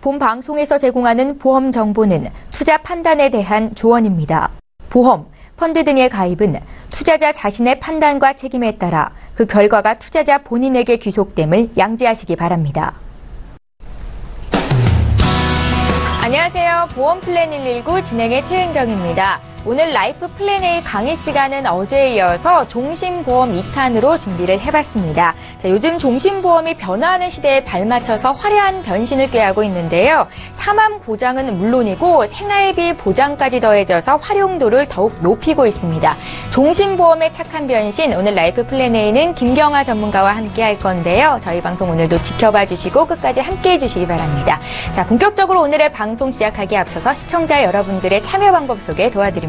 본 방송에서 제공하는 보험 정보는 투자 판단에 대한 조언입니다. 보험, 펀드 등의 가입은 투자자 자신의 판단과 책임에 따라 그 결과가 투자자 본인에게 귀속됨을 양지하시기 바랍니다. 안녕하세요. 보험 플랜 119 진행의 최은정입니다. 오늘 라이프 플랜 A 강의 시간은 어제에 이어서 종신보험 2탄으로 준비를 해봤습니다. 자, 요즘 종신보험이 변화하는 시대에 발맞춰서 화려한 변신을 꾀하고 있는데요. 사망 보장은 물론이고 생활비 보장까지 더해져서 활용도를 더욱 높이고 있습니다. 종신보험의 착한 변신, 오늘 라이프 플랜 A는 김경아 전문가와 함께 할 건데요. 저희 방송 오늘도 지켜봐 주시고 끝까지 함께 해주시기 바랍니다. 자, 본격적으로 오늘의 방송 시작하기에 앞서서 시청자 여러분들의 참여 방법 소개 도와드립니다.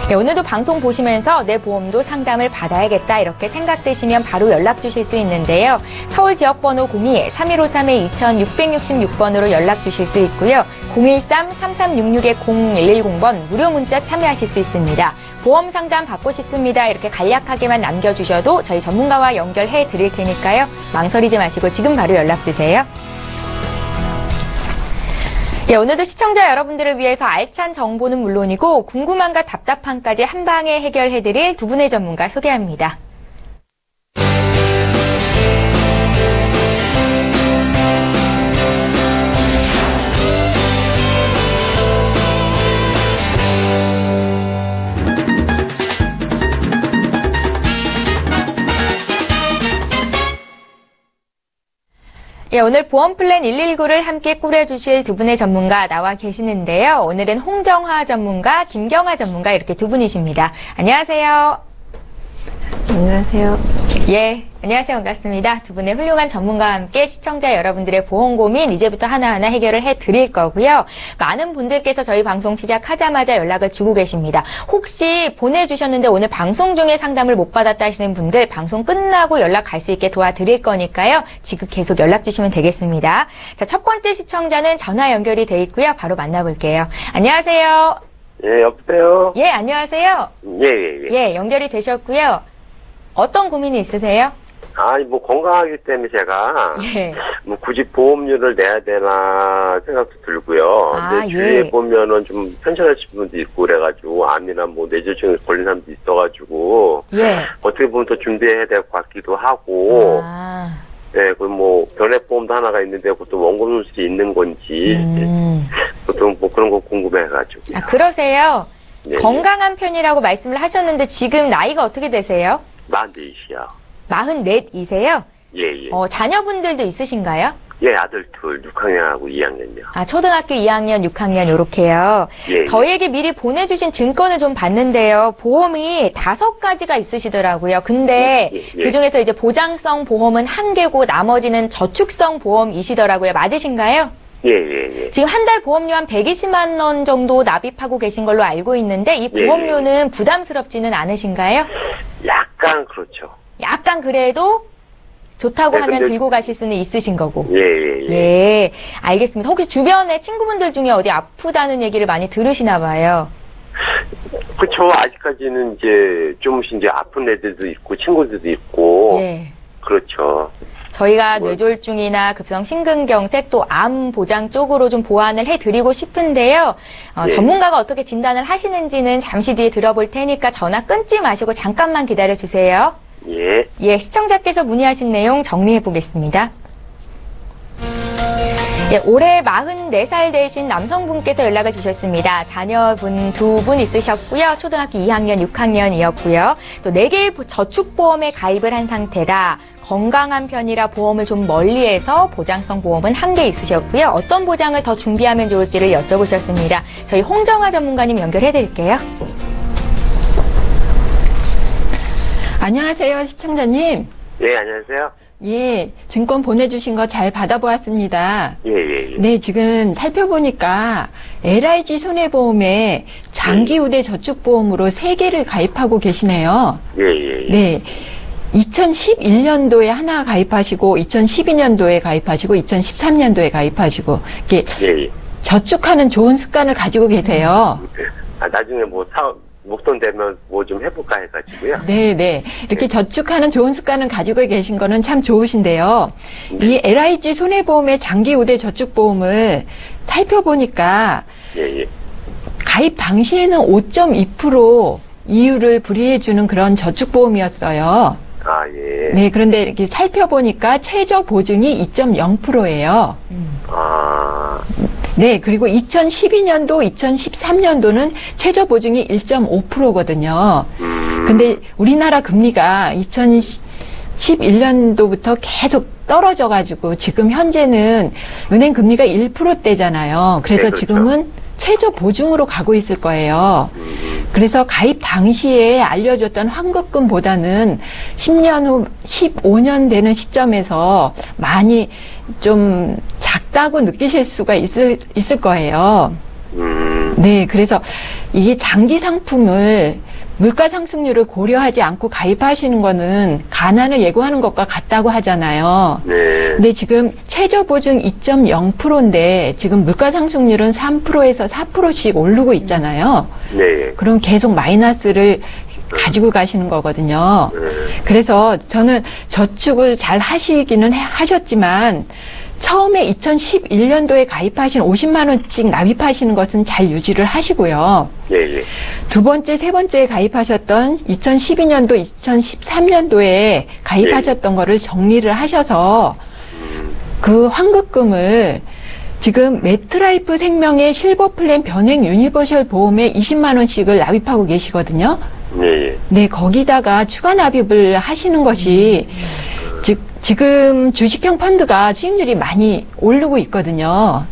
네, 오늘도 방송 보시면서 내 보험도 상담을 받아야겠다 이렇게 생각되시면 바로 연락 주실 수 있는데요. 서울 지역번호 02-3153-2666번으로 연락 주실 수 있고요. 013-3366-0110번 무료 문자 참여하실 수 있습니다. 보험 상담 받고 싶습니다. 이렇게 간략하게만 남겨주셔도 저희 전문가와 연결해 드릴 테니까요. 망설이지 마시고 지금 바로 연락 주세요. 예, 오늘도 시청자 여러분들을 위해서 알찬 정보는 물론이고 궁금함과 답답함까지 한 방에 해결해드릴 두 분의 전문가 소개합니다. 예, 오늘 보험 플랜 119를 함께 꾸려주실 두 분의 전문가 나와 계시는데요. 오늘은 홍정화 전문가, 김경아 전문가 이렇게 두 분이십니다. 안녕하세요. 안녕하세요. 예, 안녕하세요. 반갑습니다. 두 분의 훌륭한 전문가와 함께 시청자 여러분들의 보험 고민 이제부터 하나하나 해결을 해드릴 거고요. 많은 분들께서 저희 방송 시작하자마자 연락을 주고 계십니다. 혹시 보내주셨는데 오늘 방송 중에 상담을 못 받았다 하시는 분들 방송 끝나고 연락 갈 수 있게 도와드릴 거니까요. 지금 계속 연락 주시면 되겠습니다. 자, 첫 번째 시청자는 전화 연결이 돼 있고요. 바로 만나볼게요. 안녕하세요. 예, 여보세요? 예, 안녕하세요. 예. 예, 연결이 되셨고요. 어떤 고민이 있으세요? 아니, 건강하기 때문에 제가, 예. 굳이 보험료를 내야 되나 생각도 들고요. 내 주위에 보면은 좀 편찮으신 분도 있고 그래가지고, 암이나 뇌졸중에 걸린 사람도 있어가지고, 예. 어떻게 보면 더 준비해야 될 것 같기도 하고, 예, 변액보험도 하나가 있는데, 그것도 원금 수술이 있는 건지, 보통 그런 거 궁금해가지고. 아, 그러세요? 예, 건강한 편이라고 말씀을 하셨는데, 지금 나이가 어떻게 되세요? 44이요. 44이세요? 예. 자녀분들도 있으신가요? 예, 아들 둘, 6학년하고 2학년이요. 아, 초등학교 2학년, 6학년, 요렇게요. 예. 저희에게 미리 보내주신 증권을 좀 봤는데요. 보험이 5가지가 있으시더라고요. 근데 예. 그 중에서 이제 보장성 보험은 1개고 나머지는 저축성 보험이시더라고요. 맞으신가요? 예. 지금 한 달 보험료 한 120만 원 정도 납입하고 계신 걸로 알고 있는데 이 보험료는 부담스럽지는 않으신가요? 약간 그렇죠. 약간 그래도 좋다고 하면 들고 가실 수는 있으신 거고. 예. 알겠습니다. 혹시 주변에 친구분들 중에 어디 아프다는 얘기를 많이 들으시나 봐요. 그쵸. 아직까지는 이제 조금씩 이제 아픈 애들도 있고 친구들도 있고. 예. 그렇죠. 저희가 뇌졸중이나 급성 심근경색 또 암 보장 쪽으로 좀 보완을 해드리고 싶은데요. 전문가가 어떻게 진단을 하시는지는 잠시 뒤에 들어볼 테니까 전화 끊지 마시고 잠깐만 기다려 주세요. 예, 시청자께서 문의하신 내용 정리해 보겠습니다. 예, 올해 44살 되신 남성분께서 연락을 주셨습니다. 자녀분 2분 있으셨고요. 초등학교 2학년, 6학년이었고요. 또 4개의 저축보험에 가입을 한 상태다. 건강한 편이라 보험을 좀 멀리해서 보장성 보험은 1개 있으셨고요. 어떤 보장을 더 준비하면 좋을지를 여쭤보셨습니다. 저희 홍정화 전문가님 연결해드릴게요. 안녕하세요, 시청자님. 예, 안녕하세요. 예, 증권 보내주신 거 잘 받아보았습니다. 예. 네, 지금 살펴보니까 LIG 손해보험에 장기우대 저축보험으로 3개를 가입하고 계시네요. 예. 네. 2011년도에 하나 가입하시고, 2012년도에 가입하시고, 2013년도에 가입하시고, 이렇게 저축하는 좋은 습관을 가지고 계세요. 나중에 목돈 되면 뭐 좀 해볼까 해가지고요. 네. 이렇게 저축하는 좋은 습관을 가지고 계신 거는 참 좋으신데요. 이 LIG 손해보험의 장기 우대 저축보험을 살펴보니까 예. 가입 당시에는 5.2% 이율을 불이해주는 그런 저축보험이었어요. 아, 예. 네, 그런데 이렇게 살펴보니까 최저 보증이 2.0%예요. 아. 네, 그리고 2012년도, 2013년도는 최저 보증이 1.5%거든요. 근데 우리나라 금리가 2011년도부터 계속 떨어져가지고 지금 현재는 은행 금리가 1%대잖아요. 그래서 네, 그렇죠. 지금은 최저 보증으로 가고 있을 거예요. 그래서 가입 당시에 알려줬던 환급금보다는 10년 후, 15년 되는 시점에서 많이 좀 작다고 느끼실 수가 있을 거예요. 네, 그래서 이게 장기 상품을 물가 상승률을 고려하지 않고 가입하시는 거는 가난을 예고하는 것과 같다고 하잖아요. 네. 근데 지금 최저 보증 2.0%인데 지금 물가 상승률은 3%에서 4%씩 오르고 있잖아요. 네. 그럼 계속 마이너스를 가지고 가시는 거거든요. 그래서 저는 저축을 잘 하시기는 하셨지만 처음에 2011년도에 가입하신 50만 원씩 납입하시는 것은 잘 유지를 하시고요. 예. 두 번째, 세 번째에 가입하셨던 2012년도, 2013년도에 가입하셨던 거를 정리를 하셔서 그 환급금을 지금 매트라이프 생명의 실버 플랜 변액 유니버셜 보험에 20만 원씩을 납입하고 계시거든요. 예. 네, 거기다가 추가 납입을 하시는 것이 지금 주식형 펀드가 수익률이 많이 오르고 있거든요.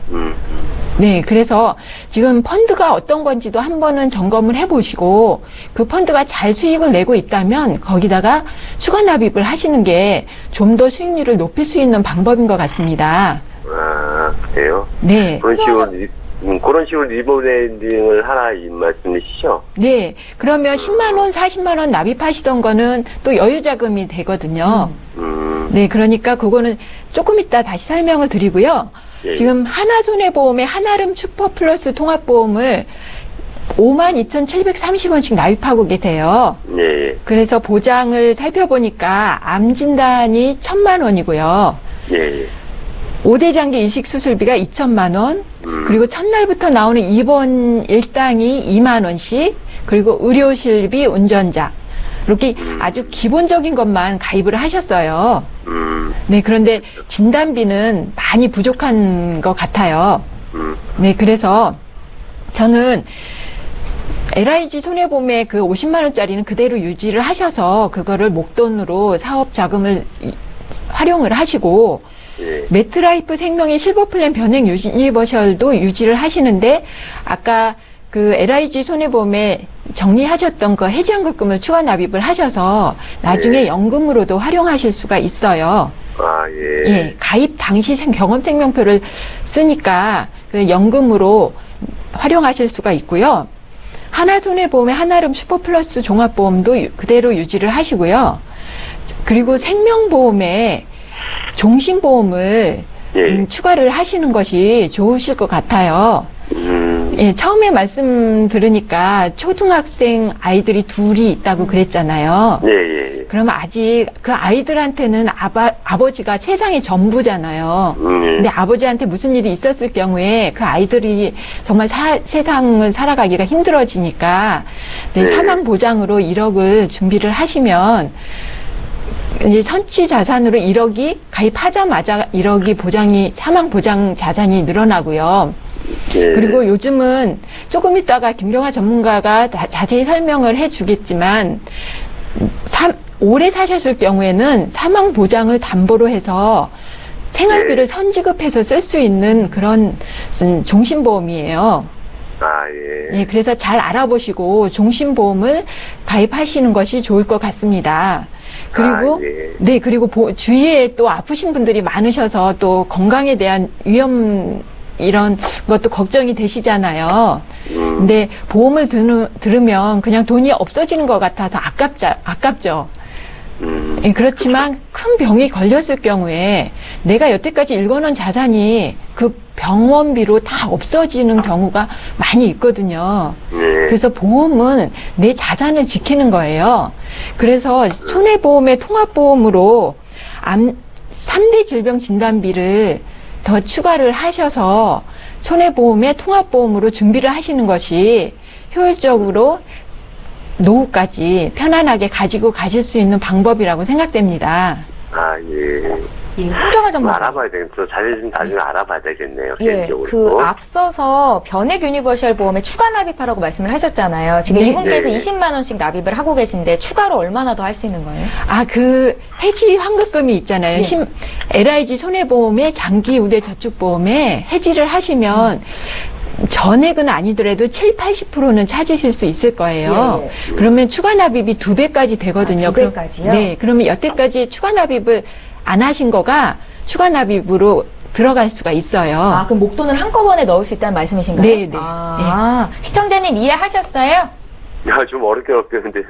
네, 그래서 지금 펀드가 어떤 건지도 한 번은 점검을 해보시고 그 펀드가 잘 수익을 내고 있다면 거기다가 추가 납입을 하시는 게 좀 더 수익률을 높일 수 있는 방법인 것 같습니다. 아, 그래요? 네. 그런 식으로 리버랜딩을 하라 이 말씀이시죠? 네. 그러면 10만 원, 40만 원 납입하시던 거는 또 여유 자금이 되거든요. 네, 그러니까 그거는 조금 이따 다시 설명을 드리고요. 예. 지금 하나손해보험의 한아름 슈퍼플러스 통합보험을 52,730원씩 납입하고 계세요. 예. 그래서 보장을 살펴보니까 암 진단이 1,000만 원이고요. 예. 5대 장기 이식 수술비가 2천만 원, 그리고 첫날부터 나오는 입원 일당이 2만 원씩, 그리고 의료실비, 운전자. 이렇게 아주 기본적인 것만 가입을 하셨어요. 네, 그런데 진단비는 많이 부족한 것 같아요. 네, 그래서 저는 LIG 손해보험의 그 50만 원짜리는 그대로 유지를 하셔서 그거를 목돈으로 사업 자금을 활용을 하시고 매트라이프 생명의 실버플랜 변액 유니버셜도 유지를 하시는데 아까 그 LIG 손해보험에 정리하셨던 그 해지환급금을 추가 납입을 하셔서 나중에 연금으로도 활용하실 수가 있어요. 아, 예. 예, 가입 당시 경험생명표를 쓰니까 그 연금으로 활용하실 수가 있고요. 하나손해보험의 한아름 슈퍼플러스 종합보험도 그대로 유지를 하시고요. 그리고 생명보험에 종신보험을 추가를 하시는 것이 좋으실 것 같아요. 예, 처음에 말씀 들으니까 초등학생 아이들이 둘이 있다고 그랬잖아요. 예. 그러면 아직 그 아이들한테는 아버지가 세상의 전부잖아요. 근데 아버지한테 무슨 일이 있었을 경우에 그 아이들이 정말 세상을 살아가기가 힘들어지니까 사망 보장으로 1억을 준비를 하시면 이제 선취 자산으로 1억이 가입하자마자 1억이 사망 보장 자산이 늘어나고요. 그리고 요즘은 조금 있다가 김경화 전문가가 자세히 설명을 해주겠지만 오래 사셨을 경우에는 사망 보장을 담보로 해서 생활비를 선지급해서 쓸 수 있는 그런 종신보험이에요. 아, 예. 예, 그래서 잘 알아보시고 종신보험을 가입하시는 것이 좋을 것 같습니다. 그리고, 네, 그리고 주위에 또 아프신 분들이 많으셔서 또 건강에 대한 위험 이런 것도 걱정이 되시잖아요. 근데 보험을 들으면 그냥 돈이 없어지는 것 같아서 아깝죠. 예, 그렇지만 큰 병이 걸렸을 경우에 내가 여태까지 읽어놓은 자산이 그 병원비로 다 없어지는 경우가 많이 있거든요. 그래서 보험은 내 자산을 지키는 거예요. 그래서 손해보험의 통합보험으로 3대 질병 진단비를 더 추가를 하셔서 손해보험의 통합보험으로 준비를 하시는 것이 효율적으로 노후까지 편안하게 가지고 가실 수 있는 방법이라고 생각됩니다. 아, 예. 예, 홍정아 전문가. 알아봐야 되겠죠. 자세히 좀 나중에 알아봐야 되겠네요. 예, 개인적으로. 그 앞서서 변액 유니버셜 보험에 추가 납입하라고 말씀을 하셨잖아요. 지금 네, 이분께서 네. 20만 원씩 납입을 하고 계신데 추가로 얼마나 더 할 수 있는 거예요? 아, 그 해지 환급금이 있잖아요. 네. LIG 손해보험의 장기 우대 저축보험에 해지를 하시면 전액은 아니더라도 7, 80%는 찾으실 수 있을 거예요. 예. 그러면 추가 납입이 2배까지 되거든요. 아, 2배까지요? 네. 그러면 여태까지 추가 납입을 안 하신 거가 추가 납입으로 들어갈 수가 있어요. 아, 그럼 목돈을 한꺼번에 넣을 수 있다는 말씀이신가요? 네, 네. 시청자님 이해하셨어요? 야, 좀 어렵게 근데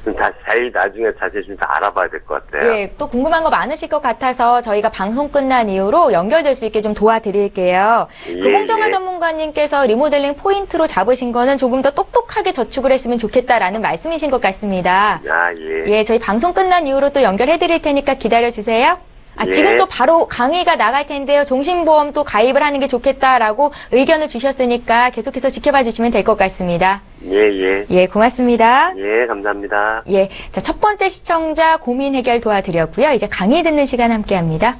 좀 자세히 나중에 자세히 좀 알아봐야 될 것 같아요. 예, 또 궁금한 거 많으실 것 같아서 저희가 방송 끝난 이후로 연결될 수 있게 좀 도와드릴게요. 그 예, 홍정아 예. 전문가님께서 리모델링 포인트로 잡으신 거는 조금 더 똑똑하게 저축을 했으면 좋겠다라는 말씀이신 것 같습니다. 아, 예. 예, 저희 방송 끝난 이후로 또 연결해 드릴 테니까 기다려 주세요. 아, 예. 지금 또 바로 강의가 나갈 텐데요. 종신보험 또 가입을 하는 게 좋겠다라고 의견을 주셨으니까 계속해서 지켜봐 주시면 될 것 같습니다. 예. 예, 고맙습니다. 예, 감사합니다. 예, 자, 첫 번째 시청자 고민 해결 도와드렸고요. 이제 강의 듣는 시간 함께 합니다.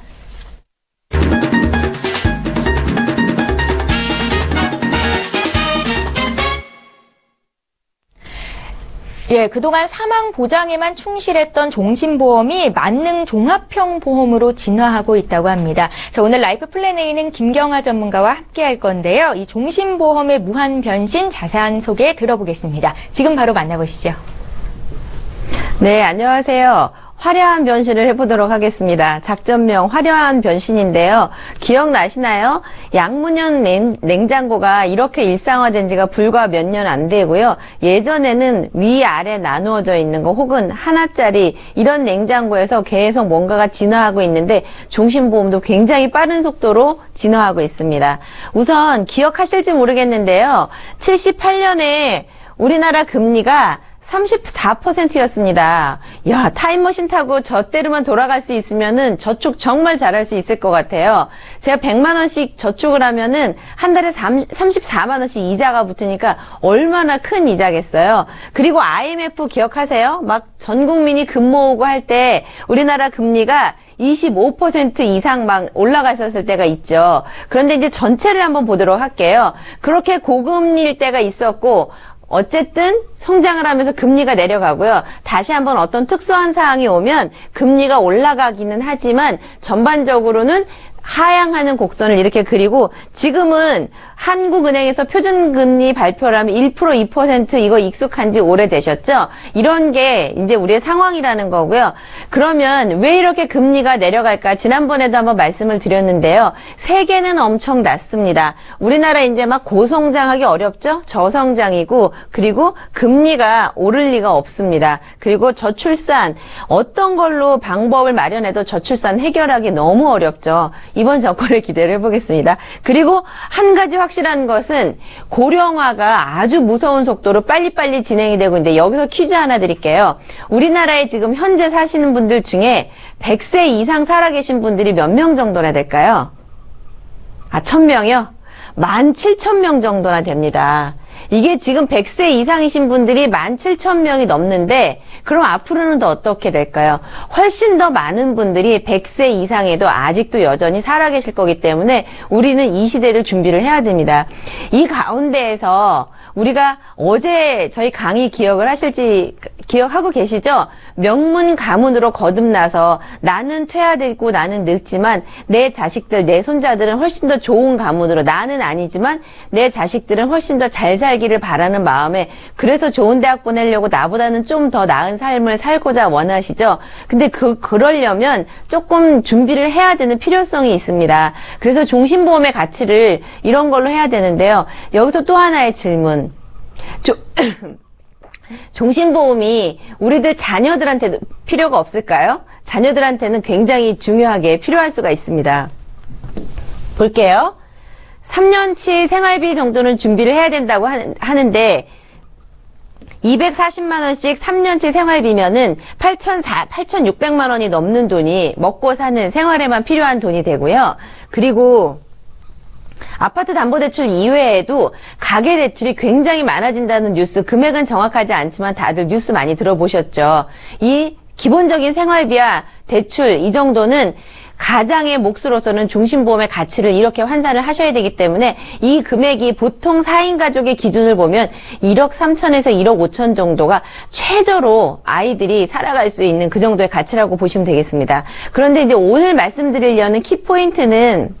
예, 그동안 사망 보장에만 충실했던 종신보험이 만능 종합형 보험으로 진화하고 있다고 합니다. 자, 오늘 라이프 플랜 A는 김경아 전문가와 함께 할 건데요. 이 종신보험의 무한 변신 자세한 소개 들어보겠습니다. 지금 바로 만나보시죠. 네, 안녕하세요. 화려한 변신을 해보도록 하겠습니다. 작전명 화려한 변신인데요. 기억나시나요? 양문형 냉장고가 이렇게 일상화된 지가 불과 몇 년 안 되고요. 예전에는 위아래 나누어져 있는 거 혹은 하나짜리 이런 냉장고에서 계속 뭔가가 진화하고 있는데 종신보험도 굉장히 빠른 속도로 진화하고 있습니다. 우선 기억하실지 모르겠는데요. 78년에 우리나라 금리가 34%였습니다. 야, 타임머신 타고 저 때로만 돌아갈 수 있으면은 저축 정말 잘할 수 있을 것 같아요. 제가 100만 원씩 저축을 하면은 한 달에 34만 원씩 이자가 붙으니까 얼마나 큰 이자겠어요. 그리고 IMF 기억하세요? 막 전 국민이 금 모으고 할 때 우리나라 금리가 25% 이상 막 올라가 있었을 때가 있죠. 그런데 이제 전체를 한번 보도록 할게요. 그렇게 고금리일 때가 있었고 어쨌든 성장을 하면서 금리가 내려가고요. 다시 한번 어떤 특수한 사항이 오면 금리가 올라가기는 하지만 전반적으로는 하향하는 곡선을 이렇게 그리고 지금은 한국은행에서 표준금리 발표를 하면 1%, 2% 이거 익숙한 지 오래되셨죠? 이런 게 이제 우리의 상황이라는 거고요. 그러면 왜 이렇게 금리가 내려갈까? 지난번에도 한번 말씀을 드렸는데요. 세계는 엄청 낮습니다. 우리나라 이제 막 고성장하기 어렵죠? 저성장이고 그리고 금리가 오를 리가 없습니다. 그리고 저출산 어떤 걸로 방법을 마련해도 저출산 해결하기 너무 어렵죠. 이번 정권을 기대를 해보겠습니다. 그리고 한 가지 확실한 것은 고령화가 아주 무서운 속도로 빨리빨리 진행이 되고 있는데 여기서 퀴즈 하나 드릴게요. 우리나라에 지금 현재 사시는 분들 중에 100세 이상 살아계신 분들이 몇 명 정도나 될까요? 1000명이요? 17,000명 정도나 됩니다. 이게 지금 100세 이상이신 분들이 17,000명이 넘는데 그럼 앞으로는 더 어떻게 될까요? 훨씬 더 많은 분들이 100세 이상에도 아직도 여전히 살아계실 거기 때문에 우리는 이 시대를 준비를 해야 됩니다. 이 가운데에서 우리가 어제 저희 강의 기억하고 계시죠? 명문 가문으로 거듭나서 나는 퇴화되고 나는 늙지만 내 자식들, 내 손자들은 훨씬 더 좋은 가문으로 나는 아니지만 내 자식들은 훨씬 더 잘 살기를 바라는 마음에 그래서 좋은 대학 보내려고 나보다는 좀 더 나은 삶을 살고자 원하시죠? 근데 그러려면 조금 준비를 해야 되는 필요성이 있습니다. 그래서 종신보험의 가치를 이런 걸로 해야 되는데요. 여기서 또 하나의 질문. 종신보험이 우리들 자녀들한테도 필요가 없을까요? 자녀들한테는 굉장히 중요하게 필요할 수가 있습니다. 볼게요. 3년치 생활비 정도는 준비를 해야 된다고 하는데 240만 원씩 3년치 생활비면은 8,600만 원이 넘는 돈이 먹고 사는 생활에만 필요한 돈이 되고요. 그리고 아파트 담보대출 이외에도 가계대출이 굉장히 많아진다는 뉴스, 금액은 정확하지 않지만 다들 뉴스 많이 들어보셨죠. 이 기본적인 생활비와 대출 이 정도는 가장의 몫으로서는 종신보험의 가치를 이렇게 환산을 하셔야 되기 때문에 이 금액이 보통 4인 가족의 기준을 보면 1억 3천에서 1억 5천 정도가 최저로 아이들이 살아갈 수 있는 그 정도의 가치라고 보시면 되겠습니다. 그런데 이제 오늘 말씀드리려는 키포인트는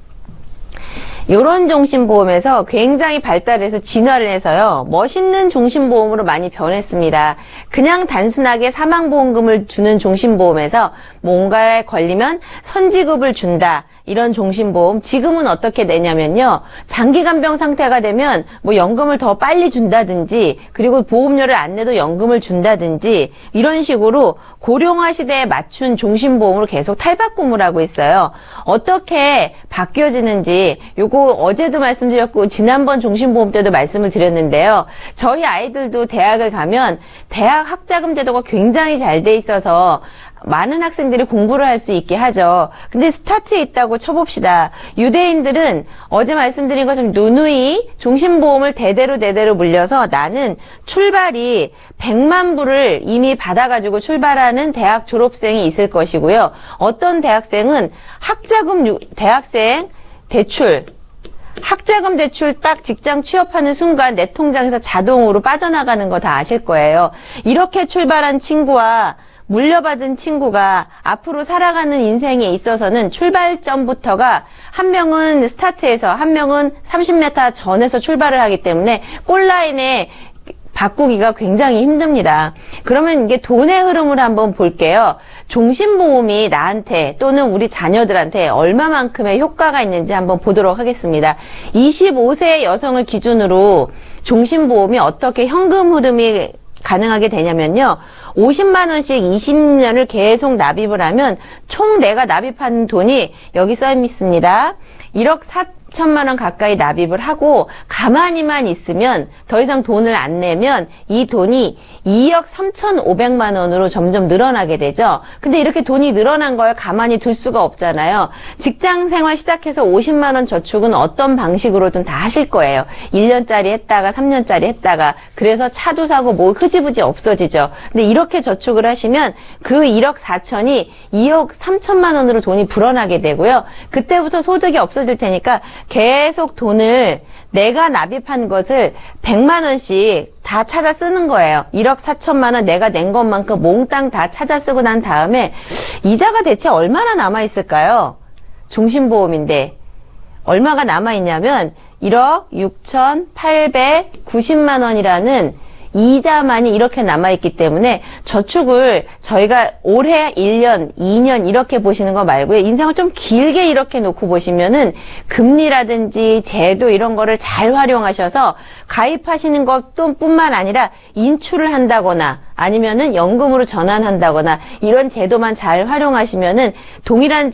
이런 종신보험에서 굉장히 발달해서 진화를 해서요. 멋있는 종신보험으로 많이 변했습니다. 그냥 단순하게 사망보험금을 주는 종신보험에서 뭔가에 걸리면 선지급을 준다. 이런 종신보험 지금은 어떻게 내냐면요. 장기간병 상태가 되면 뭐 연금을 더 빨리 준다든지 그리고 보험료를 안 내도 연금을 준다든지 이런 식으로 고령화 시대에 맞춘 종신보험으로 계속 탈바꿈을 하고 있어요. 어떻게 바뀌어지는지 요거 어제도 말씀드렸고 지난번 종신보험 때도 말씀을 드렸는데요. 저희 아이들도 대학을 가면 대학 학자금 제도가 굉장히 잘 돼 있어서 많은 학생들이 공부를 할 수 있게 하죠. 근데 스타트에 있다고 쳐봅시다. 유대인들은 어제 말씀드린 것처럼 누누이 종신보험을 대대로 물려서 나는 출발이 100만 불을 이미 받아가지고 출발하는 대학 졸업생이 있을 것이고요. 어떤 대학생은 학자금 대학생 대출 학자금 대출 딱 직장 취업하는 순간 내 통장에서 자동으로 빠져나가는 거 다 아실 거예요. 이렇게 출발한 친구와 물려받은 친구가 앞으로 살아가는 인생에 있어서는 출발점부터가 한 명은 스타트에서 한 명은 30m 전에서 출발을 하기 때문에 골라인에 바꾸기가 굉장히 힘듭니다. 그러면 이게 돈의 흐름을 한번 볼게요. 종신보험이 나한테 또는 우리 자녀들한테 얼마만큼의 효과가 있는지 한번 보도록 하겠습니다. 25세 여성을 기준으로 종신보험이 어떻게 현금 흐름이 가능하게 되냐면요. 50만 원씩 20년을 계속 납입을 하면 총 내가 납입한 돈이 여기 써 있습니다. 1억 4천만 원 가까이 납입을 하고 가만히만 있으면 더 이상 돈을 안 내면 이 돈이 2억 3,500만 원으로 점점 늘어나게 되죠. 근데 이렇게 돈이 늘어난 걸 가만히 둘 수가 없잖아요. 직장 생활 시작해서 50만 원 저축은 어떤 방식으로든 다 하실 거예요. 1년짜리 했다가 3년짜리 했다가 그래서 차도 사고 뭐 흐지부지 없어지죠. 근데 이렇게 저축을 하시면 그 1억 4천이 2억 3천만 원으로 돈이 불어나게 되고요. 그때부터 소득이 없어질 테니까 계속 돈을 내가 납입한 것을 100만 원씩 다 찾아 쓰는 거예요. 1억 4천만 원 내가 낸 것만큼 몽땅 다 찾아 쓰고 난 다음에 이자가 대체 얼마나 남아있을까요? 종신보험인데 얼마가 남아있냐면 1억 6,890만 원이라는 이자만이 이렇게 남아있기 때문에 저축을 저희가 올해 1년, 2년 이렇게 보시는 거 말고요. 인생을 좀 길게 이렇게 놓고 보시면은 금리라든지 제도 이런 거를 잘 활용하셔서 가입하시는 것도 뿐만 아니라 인출을 한다거나 아니면은 연금으로 전환한다거나 이런 제도만 잘 활용하시면은 동일한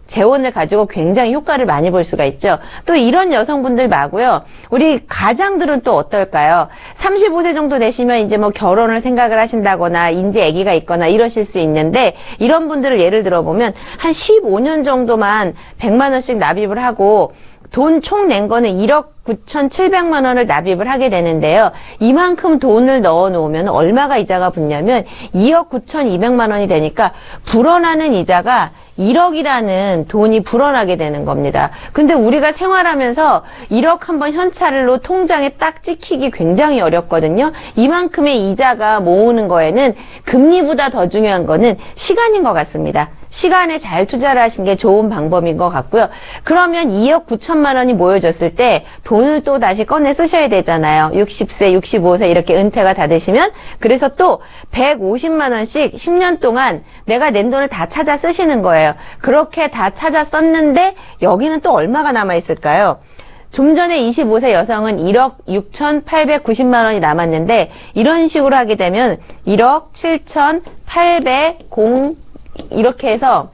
재원을 가지고 굉장히 효과를 많이 볼 수가 있죠. 또 이런 여성분들 말고요. 우리 가장들은 또 어떨까요? 35세 정도 되시면 이제 뭐 결혼을 생각을 하신다거나 이제 아기가 있거나 이러실 수 있는데 이런 분들을 예를 들어보면 한 15년 정도만 100만 원씩 납입을 하고 돈 총 낸 거는 1억 9,700만 원을 납입을 하게 되는데요. 이만큼 돈을 넣어 놓으면 얼마가 이자가 붙냐면 2억 9,200만 원이 되니까 불어나는 이자가 1억이라는 돈이 불어나게 되는 겁니다. 근데 우리가 생활하면서 1억 한번 현찰로 통장에 딱 찍히기 굉장히 어렵거든요. 이만큼의 이자가 모으는 거에는 금리보다 더 중요한 거는 시간인 것 같습니다. 시간에 잘 투자를 하신 게 좋은 방법인 것 같고요. 그러면 2억 9천만 원이 모여졌을 때 돈을 또 다시 꺼내 쓰셔야 되잖아요. 60세, 65세 이렇게 은퇴가 다 되시면 그래서 또 150만 원씩 10년 동안 내가 낸 돈을 다 찾아 쓰시는 거예요. 그렇게 다 찾아 썼는데 여기는 또 얼마가 남아있을까요? 좀 전에 25세 여성은 1억 6,890만 원이 남았는데 이런 식으로 하게 되면 1억 이렇게 해서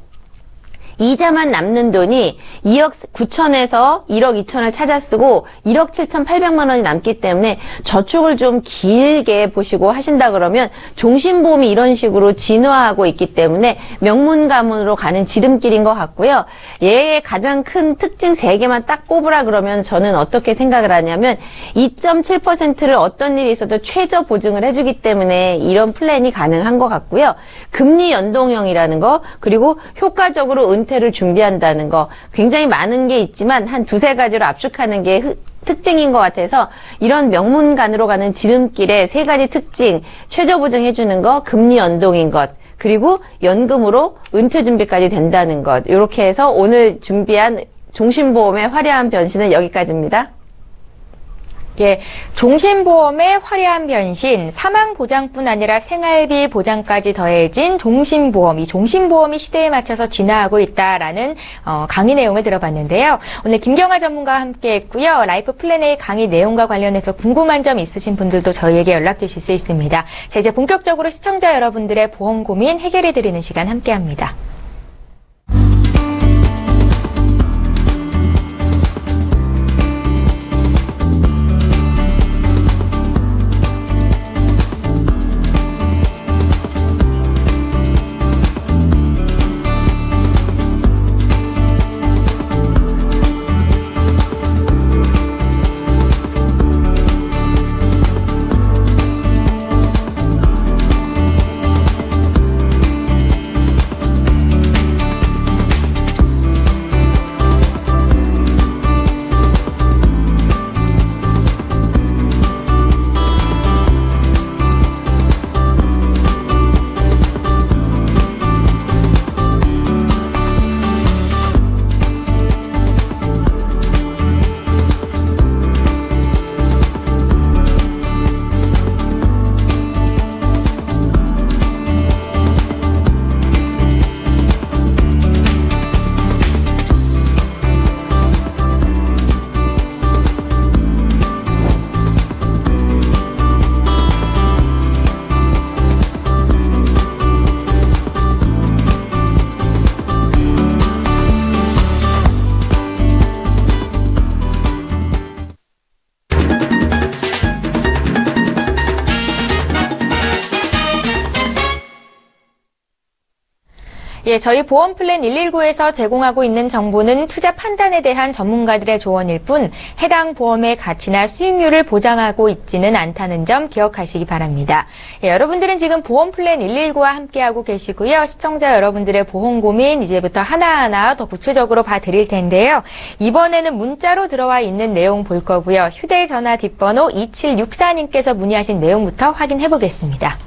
이자만 남는 돈이 2억 9천에서 1억 2천을 찾아 쓰고 1억 7,800만 원이 남기 때문에 저축을 좀 길게 보시고 하신다 그러면 종신보험이 이런 식으로 진화하고 있기 때문에 명문 가문으로 가는 지름길인 것 같고요. 얘의 가장 큰 특징 3개만 딱 꼽으라 그러면 저는 어떻게 생각을 하냐면 2.7%를 어떤 일이 있어도 최저 보증을 해주기 때문에 이런 플랜이 가능한 것 같고요. 금리 연동형이라는 거, 그리고 효과적으로 은퇴를 준비한다는 거, 굉장히 많은 게 있지만 한 2-3가지로 압축하는 게 특징인 것 같아서 이런 명문간으로 가는 지름길에 3가지 특징, 최저 보증해주는 거, 금리 연동인 것, 그리고 연금으로 은퇴 준비까지 된다는 것, 이렇게 해서 오늘 준비한 종신보험의 화려한 변신은 여기까지입니다. 예, 종신보험의 화려한 변신, 사망보장뿐 아니라 생활비 보장까지 더해진 종신보험, 이 종신보험이 시대에 맞춰서 진화하고 있다라는 강의 내용을 들어봤는데요. 오늘 김경아 전문가와 함께했고요. 라이프 플랜 A 강의 내용과 관련해서 궁금한 점 있으신 분들도 저희에게 연락 주실 수 있습니다. 자, 이제 본격적으로 시청자 여러분들의 보험 고민 해결해드리는 시간 함께합니다. 예, 저희 보험플랜 119에서 제공하고 있는 정보는 투자 판단에 대한 전문가들의 조언일 뿐 해당 보험의 가치나 수익률을 보장하고 있지는 않다는 점 기억하시기 바랍니다. 예, 여러분들은 지금 보험플랜 119와 함께하고 계시고요. 시청자 여러분들의 보험 고민 이제부터 하나하나 더 구체적으로 봐드릴 텐데요. 이번에는 문자로 들어와 있는 내용 볼 거고요. 휴대전화 뒷번호 2764님께서 문의하신 내용부터 확인해 보겠습니다.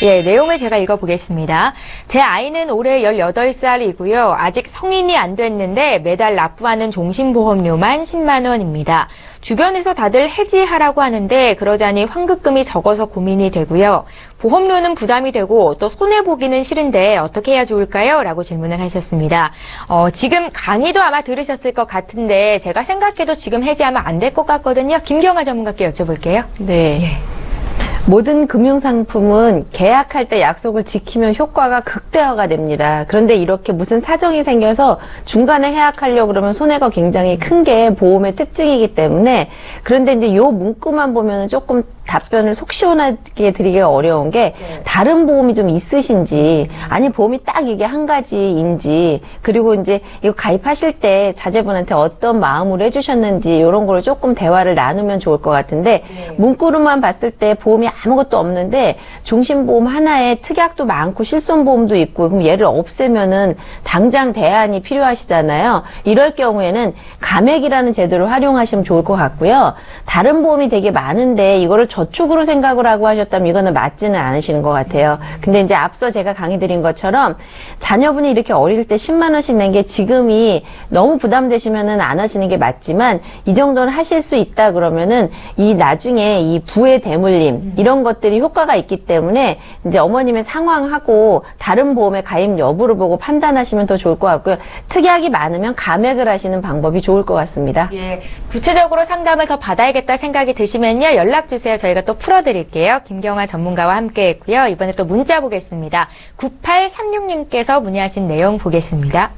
예, 내용을 제가 읽어보겠습니다. 제 아이는 올해 18살이고요. 아직 성인이 안 됐는데 매달 납부하는 종신보험료만 10만 원입니다. 주변에서 다들 해지하라고 하는데 그러자니 환급금이 적어서 고민이 되고요. 보험료는 부담이 되고 또 손해보기는 싫은데 어떻게 해야 좋을까요? 라고 질문을 하셨습니다. 지금 강의도 아마 들으셨을 것 같은데 제가 생각해도 지금 해지하면 안 될 것 같거든요. 김경아 전문가께 여쭤볼게요. 네. 예. 모든 금융상품은 계약할 때 약속을 지키면 효과가 극대화가 됩니다. 그런데 이렇게 무슨 사정이 생겨서 중간에 해약하려고 그러면 손해가 굉장히 큰 게 보험의 특징이기 때문에, 그런데 이제 요 문구만 보면은 조금 답변을 속 시원하게 드리기가 어려운 게 다른 보험이 좀 있으신지, 아니 보험이 딱 이게 한 가지인지, 그리고 이제 이거 가입하실 때 자제분한테 어떤 마음으로 해주셨는지 이런 거를 조금 대화를 나누면 좋을 것 같은데, 문구로만 봤을 때 보험이 아무것도 없는데 종신보험 하나에 특약도 많고 실손보험도 있고, 그럼 얘를 없애면은 당장 대안이 필요하시잖아요. 이럴 경우에는 감액이라는 제도를 활용하시면 좋을 것 같고요. 다른 보험이 되게 많은데 이거를 저축으로 생각을 하고 하셨다면 이거는 맞지는 않으시는 것 같아요. 근데 이제 앞서 제가 강의 드린 것처럼 자녀분이 이렇게 어릴 때 10만 원씩 낸 게 지금이 너무 부담되시면은 안 하시는 게 맞지만, 이 정도는 하실 수 있다 그러면은 이 나중에 이 부의 대물림 이런 것들이 효과가 있기 때문에 이제 어머님의 상황하고 다른 보험의 가입 여부를 보고 판단하시면 더 좋을 것 같고요. 특약이 많으면 감액을 하시는 방법이 좋을 것 같습니다. 예, 구체적으로 상담을 더 받아야겠다 생각이 드시면요, 연락 주세요. 저희 저희가 또 풀어드릴게요. 김경아 전문가와 함께 했고요. 이번에 또 문자 보겠습니다. 9836님께서 문의하신 내용 보겠습니다.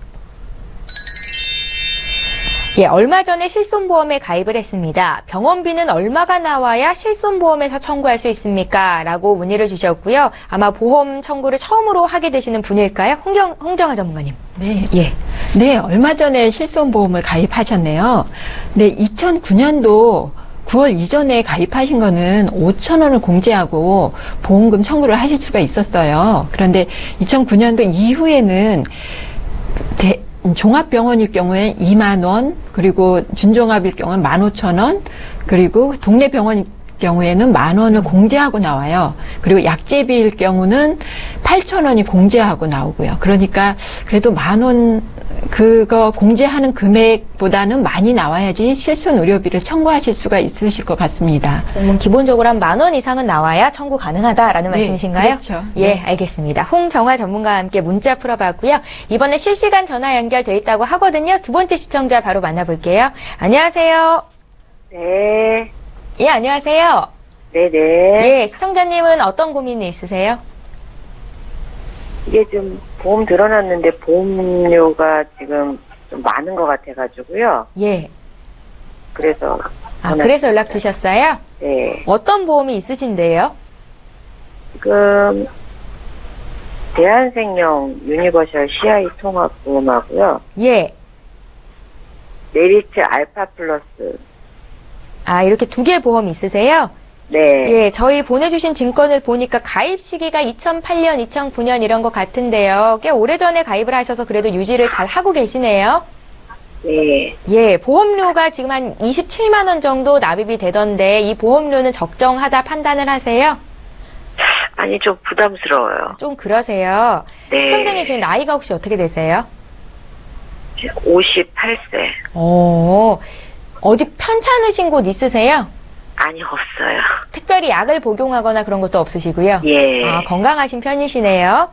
예, 얼마 전에 실손보험에 가입을 했습니다. 병원비는 얼마가 나와야 실손보험에서 청구할 수 있습니까? 라고 문의를 주셨고요. 아마 보험 청구를 처음으로 하게 되시는 분일까요? 홍정아 전문가님. 네. 예. 네, 얼마 전에 실손보험을 가입하셨네요. 네, 2009년도 9월 이전에 가입하신 거는 5,000원을 공제하고 보험금 청구를 하실 수가 있었어요. 그런데 2009년도 이후에는 종합병원일 경우에 2만 원, 그리고 준종합일 경우는 15,000원, 그리고 동네 병원일 경우에는 10,000원을 공제하고 나와요. 그리고 약제비일 경우는 8,000원이 공제하고 나오고요. 그러니까 그래도 10,000원 그거 공제하는 금액보다는 많이 나와야지 실손 의료비를 청구하실 수가 있으실 것 같습니다. 기본적으로 한 10,000원 이상은 나와야 청구 가능하다라는 네, 말씀이신가요? 그렇죠. 예, 네. 알겠습니다. 홍정아 전문가와 함께 문자 풀어봤고요. 이번에 실시간 전화 연결돼 있다고 하거든요. 두 번째 시청자 바로 만나볼게요. 안녕하세요. 네, 예, 안녕하세요. 네네. 예, 시청자님은 어떤 고민이 있으세요? 이게 좀 보험 들어놨는데 보험료가 지금 좀 많은 것 같아가지고요. 예. 그래서. 그래서 연락 주셨어요? 네. 어떤 보험이 있으신데요? 지금, 대한생명 유니버셜 CI 통합보험하고요. 예. 메리츠 알파 플러스. 이렇게 두 개 보험이 있으세요? 네. 예, 저희 보내주신 증권을 보니까 가입 시기가 2008년, 2009년 이런 것 같은데요. 꽤 오래전에 가입을 하셔서 그래도 유지를 잘 하고 계시네요. 네. 예, 보험료가 지금 한 27만 원 정도 납입이 되던데 이 보험료는 적정하다 판단을 하세요? 아니, 좀 부담스러워요. 좀 그러세요. 네. 시청자님 지금 나이가 혹시 어떻게 되세요? 58세. 어디 편찮으신 곳 있으세요? 아니, 없어요. 특별히 약을 복용하거나 그런 것도 없으시고요. 예. 건강하신 편이시네요.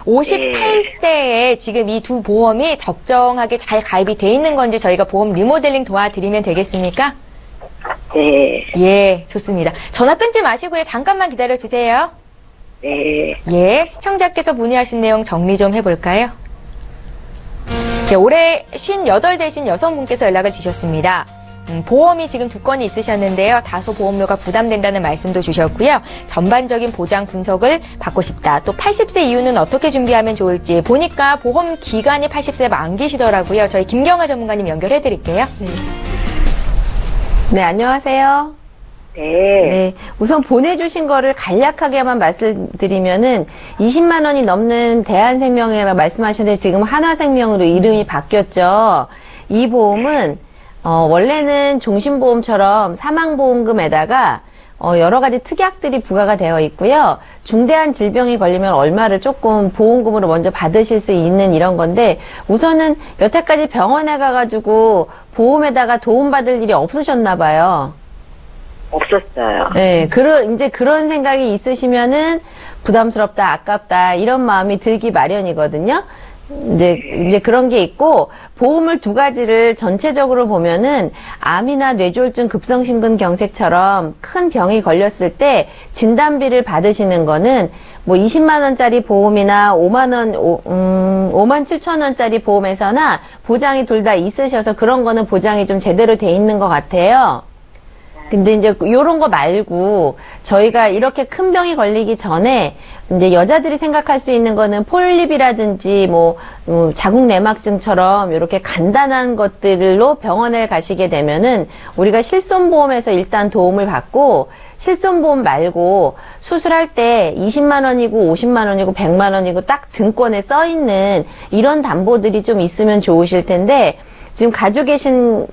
58세에 지금 이 두 보험이 적정하게 잘 가입이 돼 있는 건지 저희가 보험 리모델링 도와드리면 되겠습니까? 네. 예, 좋습니다. 전화 끊지 마시고요. 잠깐만 기다려 주세요. 네. 예, 시청자께서 문의하신 내용 정리 좀 해볼까요? 네, 올해 58 되신 여성분께서 연락을 주셨습니다. 보험이 지금 두 건이 있으셨는데요. 다소 보험료가 부담된다는 말씀도 주셨고요. 전반적인 보장 분석을 받고 싶다. 또 80세 이후는 어떻게 준비하면 좋을지 보니까 보험 기간이 80세 만기시더라고요. 저희 김경아 전문가님 연결해 드릴게요. 네, 안녕하세요. 네. 네. 우선 보내주신 거를 간략하게만 말씀드리면은 20만 원이 넘는 대한생명이라고 말씀하셨는데 지금 한화생명으로 이름이 바뀌었죠. 이 보험은 원래는 종신보험처럼 사망보험금에다가 여러 가지 특약들이 부과가 되어 있고요. 중대한 질병이 걸리면 얼마를 조금 보험금으로 먼저 받으실 수 있는 이런 건데 우선은 여태까지 병원에 가가지고 보험에다가 도움받을 일이 없으셨나 봐요. 없었어요. 네, 이제 그런 생각이 있으시면은 부담스럽다, 아깝다, 이런 마음이 들기 마련이거든요. 이제 그런 게 있고, 보험을 두 가지를 전체적으로 보면은, 암이나 뇌졸중 급성심근경색처럼 큰 병이 걸렸을 때, 진단비를 받으시는 거는, 20만원짜리 보험이나 5만 7천원짜리 보험에서나 보장이 둘 다 있으셔서 그런 거는 보장이 좀 제대로 돼 있는 것 같아요. 근데 이제 요런 거 말고 저희가 이렇게 큰 병이 걸리기 전에 이제 여자들이 생각할 수 있는 거는 폴립이라든지 자궁 내막증처럼 이렇게 간단한 것들로 병원에 가시게 되면은 우리가 실손보험에서 일단 도움을 받고 실손보험 말고 수술할 때 20만 원이고 50만 원이고 100만 원이고 딱 증권에 써 있는 이런 담보들이 좀 있으면 좋으실 텐데 지금 가지고 계신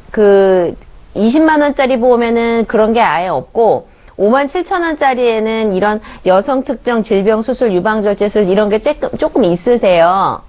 20만원짜리 보험에는 그런 게 아예 없고, 5만 7천원짜리에는 이런 여성 특정 질병 수술, 유방절제술 이런 게 조금 있으세요.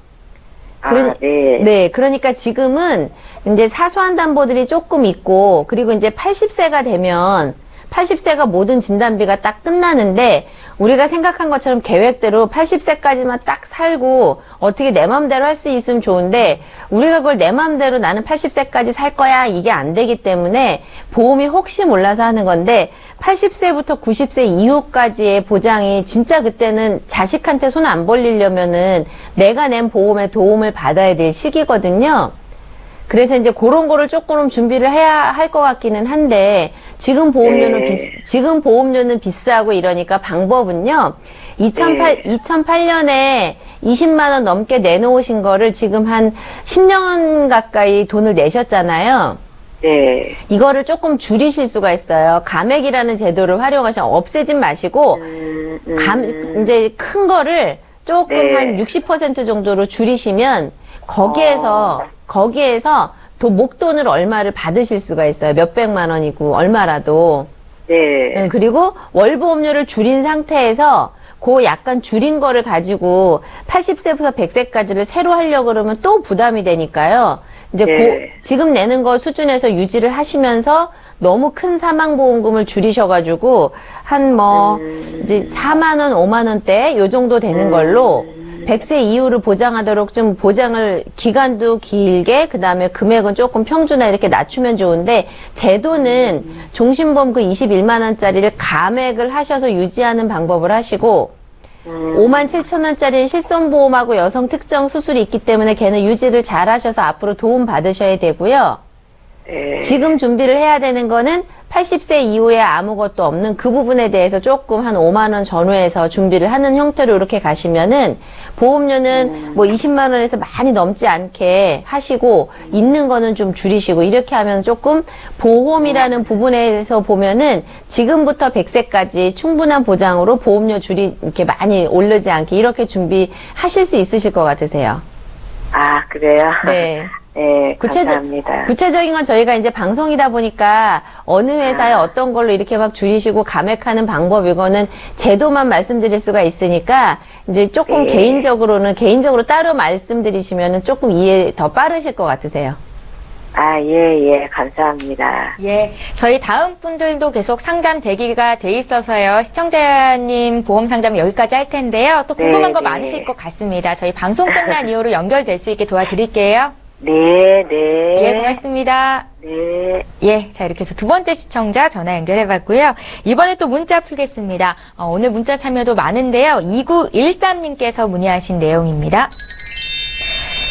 네. 네, 그러니까 지금은 이제 사소한 담보들이 조금 있고, 그리고 이제 80세가 되면 80세가 모든 진단비가 딱 끝나는데 우리가 생각한 것처럼 계획대로 80세까지만 딱 살고 어떻게 내 맘대로 할 수 있으면 좋은데 우리가 그걸 내 맘대로 나는 80세까지 살 거야 이게 안 되기 때문에 보험이 혹시 몰라서 하는 건데 80세부터 90세 이후까지의 보장이 진짜 그때는 자식한테 손 안 벌리려면은 내가 낸 보험에 도움을 받아야 될 시기거든요. 그래서 이제 그런 거를 조금 준비를 해야 할 것 같기는 한데 지금 보험료는 비싸고 이러니까 방법은요. 2008년에 20만 원 넘게 내놓으신 거를 지금 한 10년 가까이 돈을 내셨잖아요. 네. 이거를 조금 줄이실 수가 있어요. 감액이라는 제도를 활용하시면 없애진 마시고 이제 큰 거를 조금 한 60% 정도로 줄이시면 거기에서 목돈을 얼마를 받으실 수가 있어요. 몇백만 원이고 얼마라도. 네. 그리고 월보험료를 줄인 상태에서 그 약간 줄인 거를 가지고 80세부터 100세까지를 새로 하려고 그러면 또 부담이 되니까요. 이제 지금 내는 거 수준에서 유지를 하시면서 너무 큰 사망보험금을 줄이셔가지고 이제 4만 원, 5만 원대 요 정도 되는 걸로 100세 이후를 보장하도록 좀 보장을 기간도 길게 그다음에 금액은 조금 평준화 이렇게 낮추면 좋은데 제도는 종신보험 그 21만 원짜리를 감액을 하셔서 유지하는 방법을 하시고 5만 7천 원짜리 실손보험하고 여성 특정 수술이 있기 때문에 걔는 유지를 잘 하셔서 앞으로 도움 받으셔야 되고요. 지금 준비를 해야 되는 거는 80세 이후에 아무것도 없는 그 부분에 대해서 조금 한 5만 원 전후해서 준비를 하는 형태로 이렇게 가시면은 보험료는 뭐 20만 원에서 많이 넘지 않게 하시고 있는 거는 좀 줄이시고 이렇게 하면 조금 보험이라는 부분에서 보면은 지금부터 100세까지 충분한 보장으로 보험료 이렇게 많이 오르지 않게 이렇게 준비하실 수 있으실 것 같으세요. 아, 그래요? 네. 네, 감사합니다. 구체적인 건 저희가 이제 방송이다 보니까 어느 회사에 어떤 걸로 이렇게 막 줄이시고 감액하는 방법 이거는 제도만 말씀드릴 수가 있으니까 이제 조금 개인적으로 따로 말씀드리시면은 조금 이해 더 빠르실 것 같으세요. 아, 예, 감사합니다. 예, 저희 다음 분들도 계속 상담 대기가 돼 있어서요. 시청자님 보험 상담 여기까지 할 텐데요. 또 궁금한 거 많으실 것 같습니다. 저희 방송 끝난 이후로 연결될 수 있게 도와드릴게요. 네. 예, 고맙습니다. 네. 예, 자, 이렇게 해서 두 번째 시청자 전화 연결해봤고요. 이번에 또 문자 풀겠습니다. 오늘 문자 참여도 많은데요. 2913님께서 문의하신 내용입니다.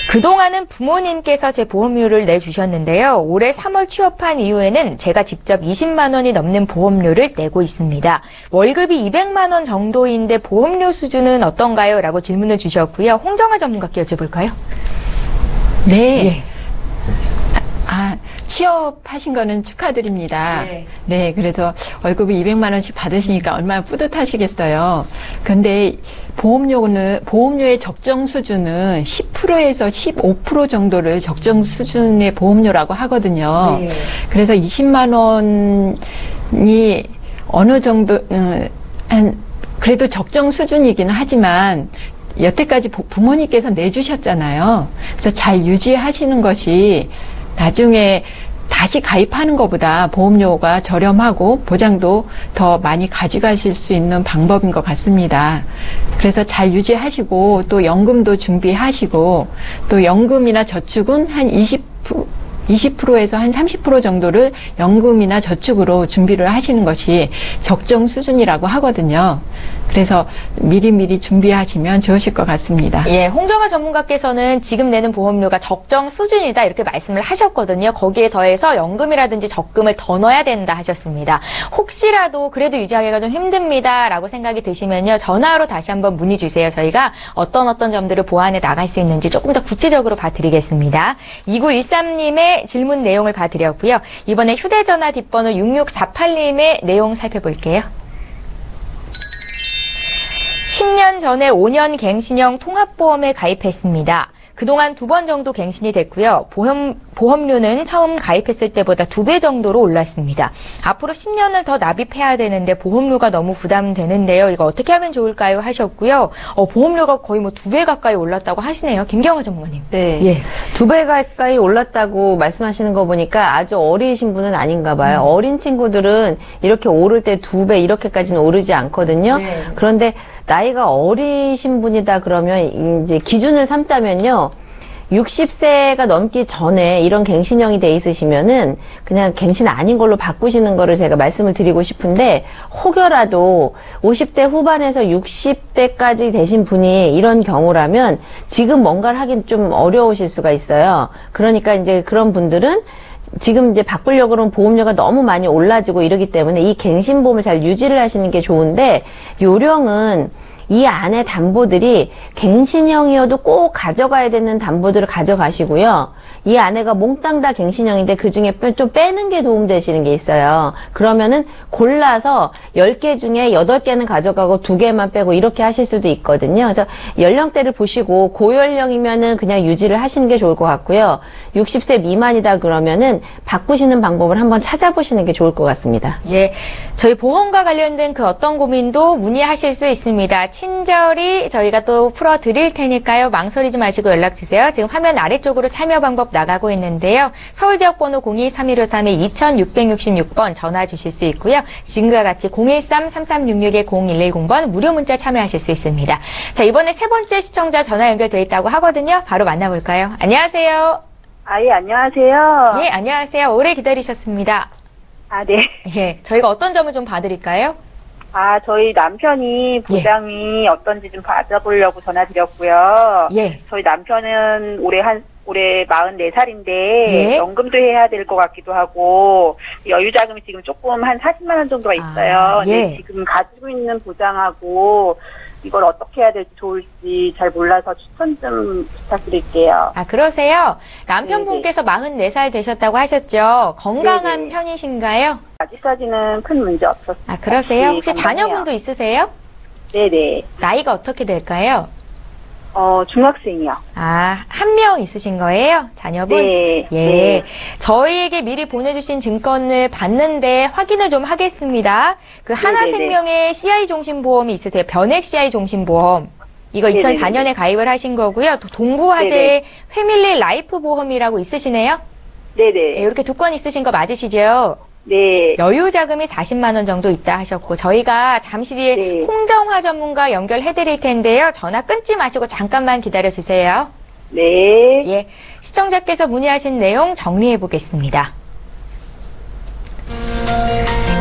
그동안은 부모님께서 제 보험료를 내주셨는데요. 올해 3월 취업한 이후에는 제가 직접 20만 원이 넘는 보험료를 내고 있습니다. 월급이 200만 원 정도인데 보험료 수준은 어떤가요? 라고 질문을 주셨고요. 홍정아 전문가께 여쭤볼까요? 네. 예. 취업하신 거는 축하드립니다. 네, 그래서 월급이 200만 원씩 받으시니까 얼마나 뿌듯하시겠어요. 근데 보험료의 적정 수준은 10%에서 15% 정도를 적정 수준의 보험료라고 하거든요. 네. 그래서 20만 원이 어느 정도, 그래도 적정 수준이기는 하지만 여태까지 부모님께서 내주셨잖아요. 그래서 잘 유지하시는 것이 나중에 다시 가입하는 것보다 보험료가 저렴하고 보장도 더 많이 가져가실 수 있는 방법인 것 같습니다. 그래서 잘 유지하시고 또 연금도 준비하시고 또 연금이나 저축은 한 20%에서 한 30% 정도를 연금이나 저축으로 준비를 하시는 것이 적정 수준이라고 하거든요. 그래서 미리미리 준비하시면 좋으실 것 같습니다. 예, 홍정아 전문가께서는 지금 내는 보험료가 적정 수준이다 이렇게 말씀을 하셨거든요. 거기에 더해서 연금이라든지 적금을 더 넣어야 된다 하셨습니다. 혹시라도 그래도 유지하기가 좀 힘듭니다라고 생각이 드시면요. 전화로 다시 한번 문의 주세요. 저희가 어떤 점들을 보완해 나갈 수 있는지 조금 더 구체적으로 봐드리겠습니다. 2913님의 질문 내용을 봐드렸고요. 이번에 휴대전화 뒷번호 6648님의 내용 살펴볼게요. 10년 전에 5년 갱신형 통합보험에 가입했습니다. 그동안 2번 정도 갱신이 됐고요. 보험료는 처음 가입했을 때보다 2배 정도로 올랐습니다. 앞으로 10년을 더 납입해야 되는데 보험료가 너무 부담되는데요. 이거 어떻게 하면 좋을까요? 하셨고요. 보험료가 거의 뭐 2배 가까이 올랐다고 하시네요. 김경화 전문가님. 네. 예. 2배 가까이 올랐다고 말씀하시는 거 보니까 아주 어리신 분은 아닌가 봐요. 어린 친구들은 이렇게 오를 때 2배 이렇게까지는 오르지 않거든요. 네. 그런데 나이가 어리신 분이다 그러면 이제 기준을 삼자면요. 60세가 넘기 전에 이런 갱신형이 돼 있으시면은 그냥 갱신 아닌 걸로 바꾸시는 거를 제가 말씀을 드리고 싶은데, 혹여라도 50대 후반에서 60대까지 되신 분이 이런 경우라면 지금 뭔가를 하긴 좀 어려우실 수가 있어요. 그러니까 이제 그런 분들은 지금 이제 바꾸려고 그러면 보험료가 너무 많이 올라지고 이러기 때문에 이 갱신보험을 잘 유지를 하시는 게 좋은데, 요령은 이 안에 담보들이 갱신형이어도 꼭 가져가야 되는 담보들을 가져가시고요. 이 안에가 몽땅 다 갱신형인데 그중에 좀 빼는 게 도움되시는 게 있어요. 그러면은 골라서 10개 중에 8개는 가져가고 2개만 빼고 이렇게 하실 수도 있거든요. 그래서 연령대를 보시고 고연령이면은 그냥 유지를 하시는 게 좋을 것 같고요. 60세 미만이다 그러면은 바꾸시는 방법을 한번 찾아보시는 게 좋을 것 같습니다. 예. 저희 보험과 관련된 그 어떤 고민도 문의하실 수 있습니다. 친절히 저희가 또 풀어드릴 테니까요. 망설이지 마시고 연락주세요. 지금 화면 아래쪽으로 참여 방법 나가고 있는데요. 서울지역번호 02-3153-2666번 전화 주실 수 있고요. 지금과 같이 013-3366-0110번 무료 문자 참여하실 수 있습니다. 자, 이번에 3번째 시청자 전화 연결돼 있다고 하거든요. 바로 만나볼까요? 안녕하세요. 예, 안녕하세요. 예, 안녕하세요. 오래 기다리셨습니다. 네. 예, 저희가 어떤 점을 좀 봐드릴까요? 저희 남편이 보장이 어떤지 좀 받아보려고 전화드렸고요. 예. 저희 남편은 올해 44살인데, 예. 연금도 해야 될 것 같기도 하고, 여유자금이 지금 조금 한 40만원 정도가 있어요. 근데 지금 가지고 있는 보장하고, 이걸 어떻게 해야 될지 좋을지 잘 몰라서 추천 좀 부탁드릴게요. 그러세요? 남편분께서 44살 되셨다고 하셨죠? 건강한 편이신가요? 아직까지는 큰 문제 없었어요. 그러세요? 혹시 건강해요. 자녀분도 있으세요? 네네. 나이가 어떻게 될까요? 중학생이요. 한 명 있으신 거예요? 자녀분? 네. 예. 네. 저희에게 미리 보내주신 증권을 봤는데 확인을 좀 하겠습니다. 그 하나생명의 CI 종신보험이 있으세요? 변액 CI 종신보험. 이거 2004년에 가입을 하신 거고요. 또 동부화재의 패밀리 라이프 보험이라고 있으시네요? 네네. 예, 이렇게 2건 있으신 거 맞으시죠? 네. 여유 자금이 40만 원 정도 있다 하셨고, 저희가 잠시 뒤에 홍정화 전문가 연결해 드릴 텐데요. 전화 끊지 마시고 잠깐만 기다려 주세요. 네. 예. 시청자께서 문의하신 내용 정리해 보겠습니다.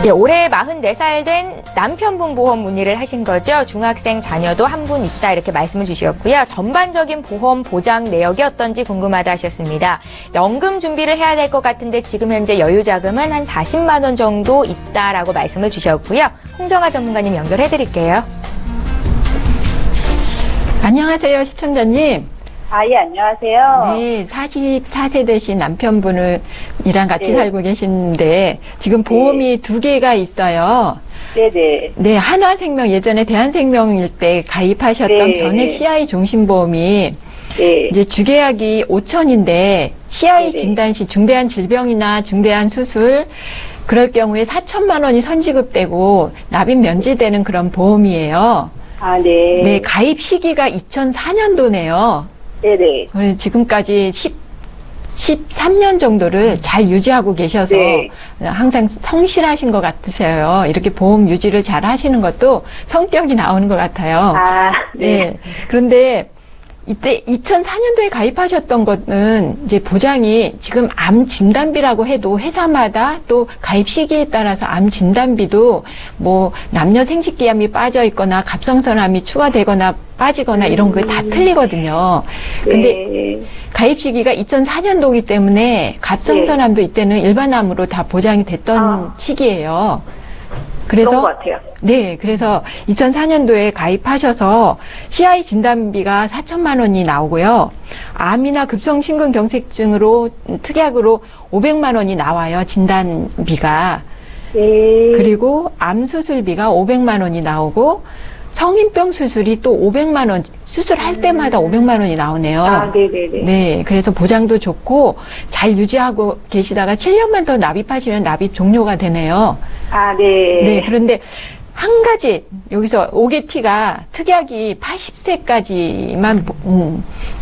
예, 올해 44살 된 남편분 보험 문의를 하신 거죠. 중학생 자녀도 한 분 있다 이렇게 말씀을 주셨고요. 전반적인 보험 보장 내역이 어떤지 궁금하다 하셨습니다. 연금 준비를 해야 될 것 같은데 지금 현재 여유 자금은 한 40만 원 정도 있다라고 말씀을 주셨고요. 홍정아 전문가님 연결해 드릴게요. 안녕하세요, 시청자님. 예, 안녕하세요. 네, 44세 되신 남편분이랑 같이 살고 계시는데 지금 보험이 2개가 있어요. 네네. 네, 한화생명 예전에 대한생명일 때 가입하셨던 변액 CI 종신보험이 이제 주계약이 5천인데 CI 진단 시 중대한 질병이나 중대한 수술 그럴 경우에 4천만 원이 선지급되고 납입 면제되는 그런 보험이에요. 네. 네, 가입 시기가 2004년도네요. 네네. 그래서 지금까지 13년 정도를 잘 유지하고 계셔서 항상 성실하신 것 같으세요. 이렇게 보험 유지를 잘 하시는 것도 성격이 나오는 것 같아요. 네. 그런데 이때 2004년도에 가입하셨던 거는 이제 보장이 지금 암 진단비라고 해도 회사마다 또 가입 시기에 따라서 암 진단비도 뭐 남녀 생식기암이 빠져 있거나 갑성선암이 추가되거나 빠지거나 이런 거 다 틀리거든요. 근데 가입 시기가 2004년도이기 때문에 갑성선암도 이때는 일반암으로 다 보장이 됐던 시기예요. 그래서 그런 것 같아요. 네, 그래서 2004년도에 가입하셔서 CI 진단비가 4천만 원이 나오고요. 암이나 급성심근경색증으로 특약으로 500만 원이 나와요. 진단비가. 그리고 암 수술비가 500만 원이 나오고 성인병 수술이 또 500만 원, 수술할 때마다 500만 원이 나오네요. 아, 네네네. 네, 그래서 보장도 좋고 잘 유지하고 계시다가 7년만 더 납입하시면 납입 종료가 되네요. 아, 네. 네, 그런데 한 가지 여기서 5개티가 특약이 80세까지만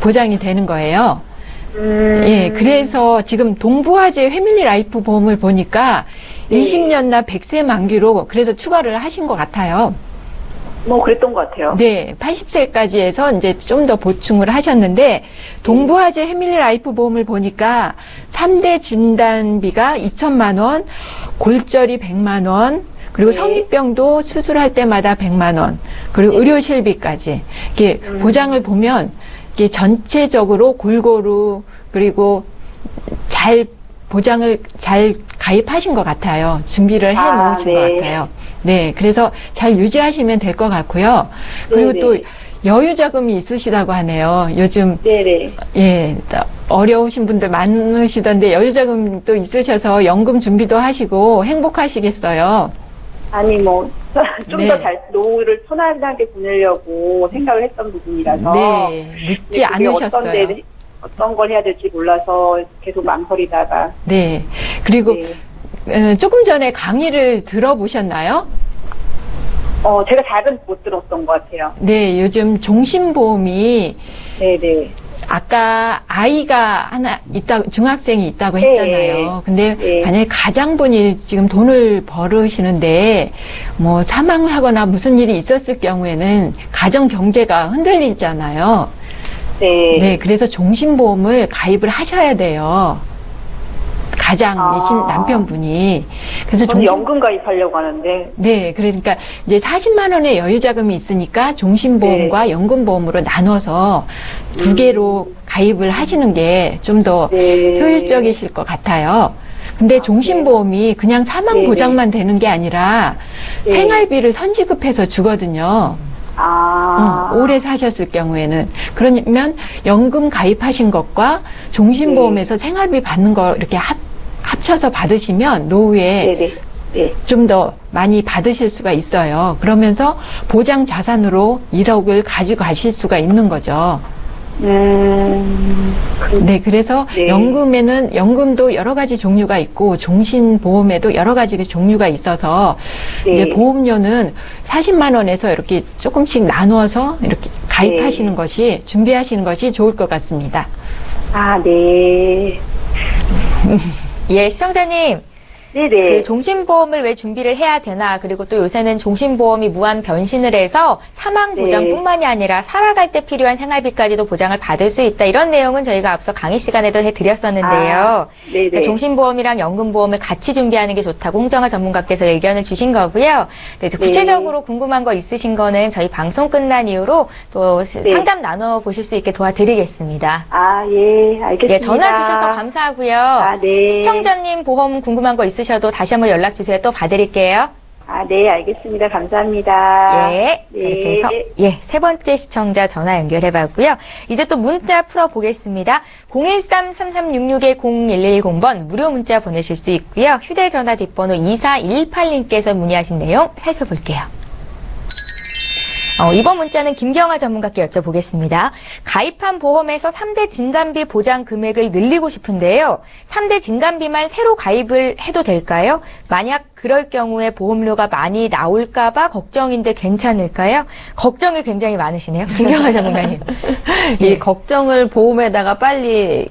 보장이 되는 거예요. 예, 그래서 지금 동부화재 패밀리 라이프 보험을 보니까 20년나 100세 만기로 그래서 추가를 하신 것 같아요. 뭐 그랬던 것 같아요. 네, 80세까지 해서 이제 좀 더 보충을 하셨는데 동부화재 패밀리 라이프 보험을 보니까 3대 진단비가 2천만 원, 골절이 100만 원, 그리고 성인병도 수술할 때마다 100만 원, 그리고 의료실비까지 이렇게 보장을 보면 이게 전체적으로 골고루 그리고 잘 보장을 잘 가입하신 것 같아요. 준비를 해 놓으신 것 같아요. 네, 그래서 잘 유지하시면 될 것 같고요. 그리고 또 여유 자금이 있으시다고 하네요. 요즘 예, 어려우신 분들 많으시던데 여유 자금도 있으셔서 연금 준비도 하시고 행복하시겠어요. 아니 뭐 좀 더 잘 노후를 편안하게 보내려고 생각을 했던 부분이라서 늦지 않으셨어요. 어떤 걸 해야 될지 몰라서 계속 망설이다가. 네. 그리고 조금 전에 강의를 들어보셨나요? 제가 잘은 못 들었던 것 같아요. 네, 요즘 종신보험이 네네. 아까 아이가 하나 중학생이 있다고 했잖아요. 근데 만약에 가장분이 지금 돈을 벌으시는데 뭐 사망을 하거나 무슨 일이 있었을 경우에는 가정 경제가 흔들리잖아요. 네, 그래서 종신보험을 가입을 하셔야 돼요. 가장이신 남편분이. 그래서 저는 연금 가입하려고 하는데. 네, 그러니까 이제 40만 원의 여유 자금이 있으니까 종신보험과 연금보험으로 나눠서 두 개로 가입을 하시는 게 좀 더 효율적이실 것 같아요. 근데 종신보험이 그냥 사망 보장만 되는 게 아니라 생활비를 선지급해서 주거든요. 오래 사셨을 경우에는. 그러면 연금 가입하신 것과 종신보험에서 생활비 받는 거 이렇게 합쳐서 받으시면 노후에 좀 더 많이 받으실 수가 있어요. 그러면서 보장 자산으로 1억을 가지고 가실 수가 있는 거죠. 네, 그래서 연금에는 연금도 여러 가지 종류가 있고 종신보험에도 여러 가지 종류가 있어서 이제 보험료는 40만 원에서 이렇게 조금씩 나누어서 이렇게 가입하시는 것이 준비하시는 것이 좋을 것 같습니다. 아, 네. 예, 시청자님. 네네. 그 종신보험을 왜 준비를 해야 되나, 그리고 또 요새는 종신보험이 무한 변신을 해서 사망보장뿐만이 아니라 살아갈 때 필요한 생활비까지도 보장을 받을 수 있다. 이런 내용은 저희가 앞서 강의 시간에도 해드렸었는데요. 그러니까 종신보험이랑 연금보험을 같이 준비하는 게 좋다고 홍정아 전문가께서 의견을 주신 거고요. 네, 구체적으로 궁금한 거 있으신 거는 저희 방송 끝난 이후로 또 상담 나눠보실 수 있게 도와드리겠습니다. 아, 예, 알겠습니다. 예, 전화 주셔서 감사하고요. 아, 네. 시청자님 보험 궁금한 거 있으셔도 다시 한번 연락 주세요. 또 봐드릴게요. 아, 네, 알겠습니다. 감사합니다. 예. 자, 이렇게 해서, 세 번째 시청자 전화 연결해봤고요. 이제 또 문자 풀어보겠습니다. 013-3366-0110번 무료 문자 보내실 수 있고요. 휴대전화 뒷번호 2418님께서 문의하신 내용 살펴볼게요. 이번 문자는 김경아 전문가께 여쭤보겠습니다. 가입한 보험에서 3대 진단비 보장 금액을 늘리고 싶은데요. 3대 진단비만 새로 가입을 해도 될까요? 만약 그럴 경우에 보험료가 많이 나올까봐 걱정인데 괜찮을까요? 걱정이 굉장히 많으시네요. 김경아 전문가님. 이 걱정을 보험에다가 빨리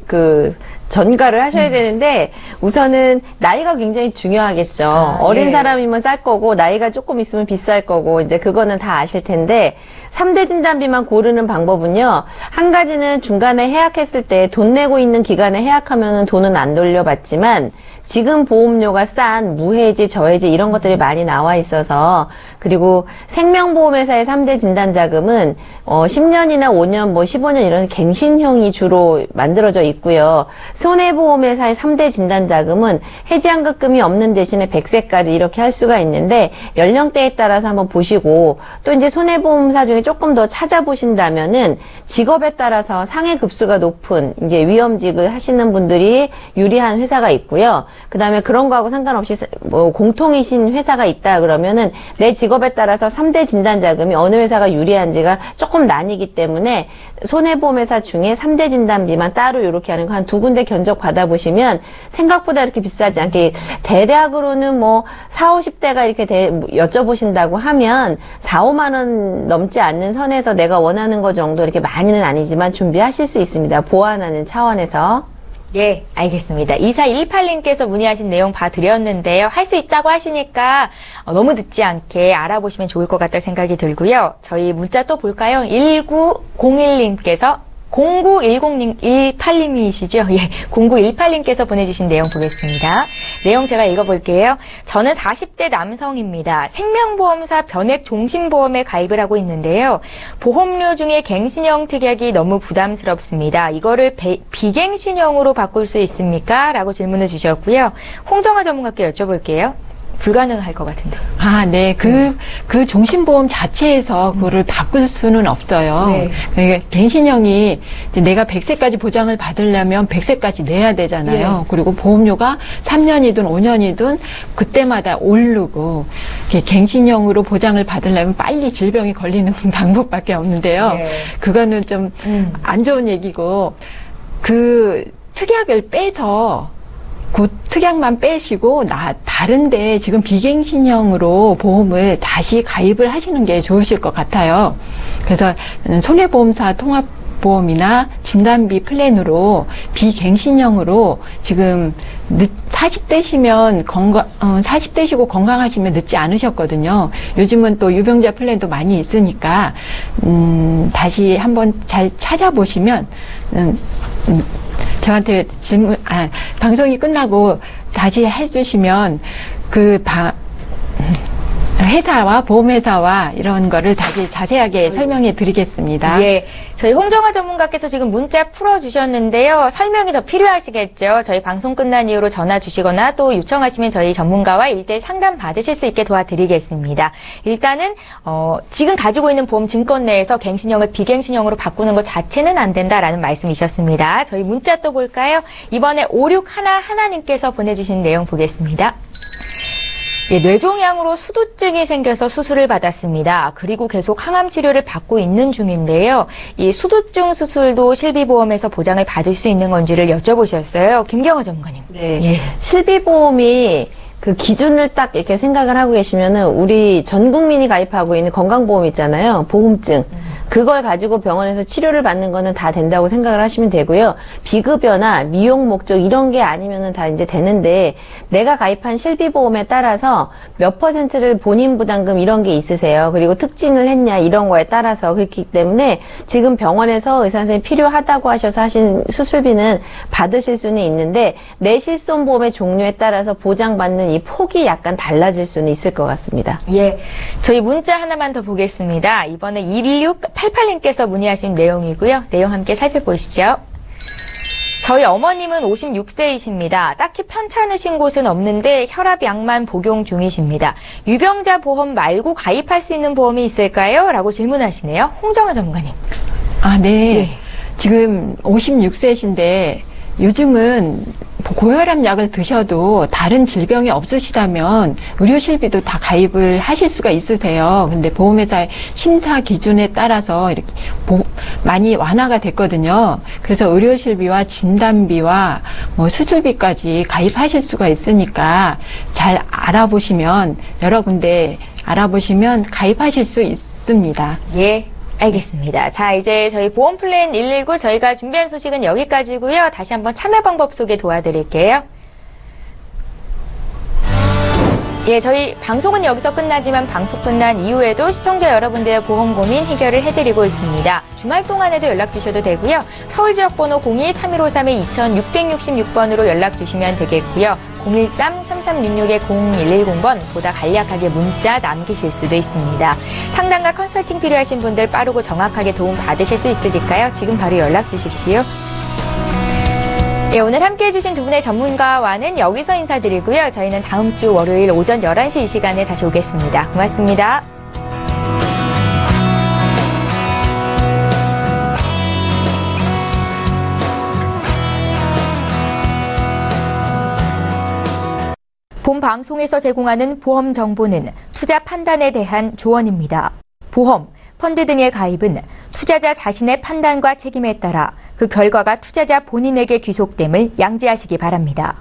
전가를 하셔야 되는데 우선은 나이가 굉장히 중요하겠죠. 어린 사람이면 쌀 거고 나이가 조금 있으면 비쌀 거고 이제 그거는 다 아실 텐데 3대 진단비만 고르는 방법은요. 한 가지는 중간에 해약했을 때 돈 내고 있는 기간에 해약하면은 돈은 안 돌려받지만 지금 보험료가 싼 무해지, 저해지 이런 것들이 많이 나와 있어서 그리고 생명보험회사의 3대 진단자금은 10년이나 5년, 15년 이런 갱신형이 주로 만들어져 있고요. 손해보험회사의 3대 진단자금은 해지환급금이 없는 대신에 100세까지 이렇게 할 수가 있는데 연령대에 따라서 한번 보시고 또 이제 손해보험사 중에 조금 더 찾아보신다면은 직업에 따라서 상해 급수가 높은 이제 위험직을 하시는 분들이 유리한 회사가 있고요. 그다음에 그런 거하고 상관없이 뭐 공통이신 회사가 있다 그러면은 내 직업에 따라서 3대 진단 자금이 어느 회사가 유리한지가 조금 나뉘기 때문에 손해보험회사 중에 3대 진단비만 따로 이렇게 하는 거 한 2군데 견적 받아보시면 생각보다 이렇게 비싸지 않게 대략으로는 뭐 40, 50대가 이렇게 여쭤보신다고 하면 4, 5만 원 넘지 않는 선에서 내가 원하는 거 정도 이렇게 많이는 아니지만 준비하실 수 있습니다. 보완하는 차원에서. 예, 알겠습니다. 2418님께서 문의하신 내용 봐드렸는데요. 할 수 있다고 하시니까 너무 늦지 않게 알아보시면 좋을 것 같다는 생각이 들고요. 저희 문자 또 볼까요? 1901님께서 091018님이시죠? 예, 0918님께서 보내주신 내용 보겠습니다. 내용 제가 읽어볼게요. 저는 40대 남성입니다. 생명보험사 변액종신보험에 가입을 하고 있는데요. 보험료 중에 갱신형 특약이 너무 부담스럽습니다. 이거를 비갱신형으로 바꿀 수 있습니까? 라고 질문을 주셨고요. 홍정아 전문가께 여쭤볼게요. 불가능할 것 같은데. 아, 네. 그 종신보험 자체에서 그거를 바꿀 수는 없어요. 네. 그러니까 갱신형이 이제 내가 100세까지 보장을 받으려면 100세까지 내야 되잖아요. 네. 그리고 보험료가 3년이든 5년이든 그때마다 오르고, 갱신형으로 보장을 받으려면 빨리 질병이 걸리는 방법밖에 없는데요. 네. 그거는 좀 안 좋은 얘기고, 그 특약을 빼서 그 특약만 빼시고 다른데 지금 비갱신형으로 보험을 다시 가입을 하시는 게 좋으실 것 같아요. 그래서 손해보험사 통합보험이나 진단비 플랜으로 비갱신형으로 지금 40대시면 40대시고 건강하시면 늦지 않으셨거든요. 요즘은 또 유병자 플랜도 많이 있으니까 다시 한번 잘 찾아보시면 저한테 방송이 끝나고 다시 해주시면 회사와 보험회사와 이런 거를 다시 자세하게 설명해 드리겠습니다. 예. 저희 홍정아 전문가께서 지금 문자 풀어주셨는데요. 설명이 더 필요하시겠죠. 저희 방송 끝난 이후로 전화 주시거나 또 요청하시면 저희 전문가와 1대1 상담 받으실 수 있게 도와드리겠습니다. 일단은 지금 가지고 있는 보험 증권 내에서 갱신형을 비갱신형으로 바꾸는 것 자체는 안 된다라는 말씀이셨습니다. 저희 문자 또 볼까요? 이번에 5611님께서 보내주신 내용 보겠습니다. 예, 뇌종양으로 수두증이 생겨서 수술을 받았습니다. 그리고 계속 항암 치료를 받고 있는 중인데요. 이 수두증 수술도 실비보험에서 보장을 받을 수 있는 건지를 여쭤보셨어요. 김경화 전문가님. 네. 예. 실비보험이 그 기준을 딱 이렇게 생각을 하고 계시면은 우리 전 국민이 가입하고 있는 건강보험 있잖아요. 보험증. 그걸 가지고 병원에서 치료를 받는 거는 다 된다고 생각을 하시면 되고요. 비급여나 미용 목적 이런 게 아니면은 다 이제 되는데 내가 가입한 실비보험에 따라서 몇 %를 본인 부담금 이런 게 있으세요. 그리고 특진을 했냐 이런 거에 따라서 그렇기 때문에 지금 병원에서 의사 선생님이 필요하다고 하셔서 하신 수술비는 받으실 수는 있는데 내 실손보험의 종류에 따라서 보장받는 이 폭이 약간 달라질 수는 있을 것 같습니다. 예. 저희 문자 하나만 더 보겠습니다. 이번에 1688님께서 문의하신 내용이고요. 내용 함께 살펴보시죠. 저희 어머님은 56세이십니다. 딱히 편찮으신 곳은 없는데 혈압약만 복용 중이십니다. 유병자 보험 말고 가입할 수 있는 보험이 있을까요? 라고 질문하시네요. 홍정아 전문가님. 아, 네. 네. 지금 56세신데 요즘은 고혈압 약을 드셔도 다른 질병이 없으시다면 의료실비도 다 가입을 하실 수가 있으세요. 근데 보험회사의 심사 기준에 따라서 이렇게 많이 완화가 됐거든요. 그래서 의료실비와 진단비와 뭐 수술비까지 가입하실 수가 있으니까 잘 알아보시면 여러 군데 알아보시면 가입하실 수 있습니다. 예. 알겠습니다. 자, 이제 저희 보험 플랜 119 저희가 준비한 소식은 여기까지고요. 다시 한번 참여 방법 소개 도와드릴게요. 예, 저희 방송은 여기서 끝나지만 방송 끝난 이후에도 시청자 여러분들의 보험 고민 해결을 해드리고 있습니다. 주말 동안에도 연락 주셔도 되고요. 서울 지역번호 02-3153-2666번으로 연락 주시면 되겠고요. 013-3366-0110번 보다 간략하게 문자 남기실 수도 있습니다. 상담과 컨설팅 필요하신 분들 빠르고 정확하게 도움 받으실 수 있으니까요. 지금 바로 연락 주십시오. 예, 오늘 함께해 주신 두 분의 전문가와는 여기서 인사드리고요. 저희는 다음 주 월요일 오전 11시 이 시간에 다시 오겠습니다. 고맙습니다. 본 방송에서 제공하는 보험 정보는 투자 판단에 대한 조언입니다. 보험, 펀드 등의 가입은 투자자 자신의 판단과 책임에 따라 그 결과가 투자자 본인에게 귀속됨을 양지하시기 바랍니다.